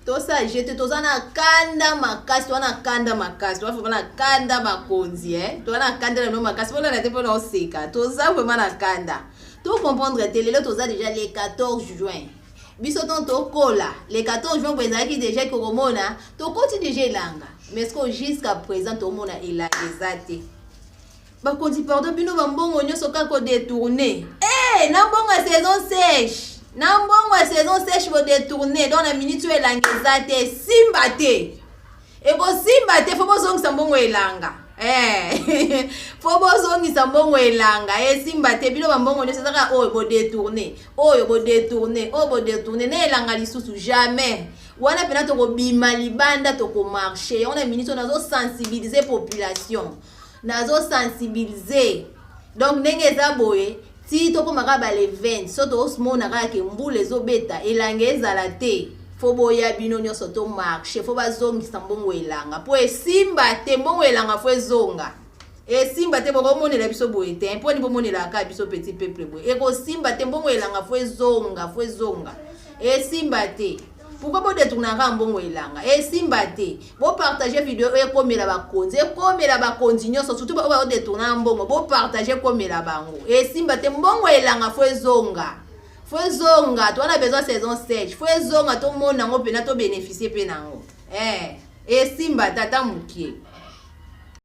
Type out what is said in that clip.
to sa jete to na kanda makasi to na kanda makasi to fa na kanda makonzi to na kanda no makasi pona na te pona oseka to za vraiment na kanda to comprendre te lelo to za déjà le 14 juin biso ton to kola le 14 juin bwenza ki déjà ko komona to koti déjà elanga mais ce jusqu'à présent to mona elanga ezate ba konti pardon bino ba mbongo nyoso ka ko détourner na mbongo saison sèche na mbongo saison sèche bo détourner dans la minute elanga ezate simba te eko simba te fo bozongisa mbongo elanga fo bozongisa mbongo elanga simba te bino ba mbongo nyoso saka oyo bo détourner ne elanga lisusu jamais wana pena to ko bima libanda to ko marcher on a minute on a sensibiliser population nazo sensibiliser donc ndenge za boye si to ko makaba le 20 so to osmona ka ke mbule ezobeta elanga ezala te fo boya bino nyoso to marcher fo bazongisa mbongo elanga po esimba te mbongo elanga fo ezonga simba te boko monela biso boye te po ni bomonela ka biso petit peuple boye eko simba te mbongo elanga fo ezonga simba te pourquoi bo détourner mbongo elanga simba te bo partager vidéo ekomela bakonzi nyonso surtout ba détourner mbongo bo partager komela bango simba te mbongo elanga fo ezonga to on a besoin saison sèche fo ezonga to mona ngo pena to bénéficier pe nango simba tata mukie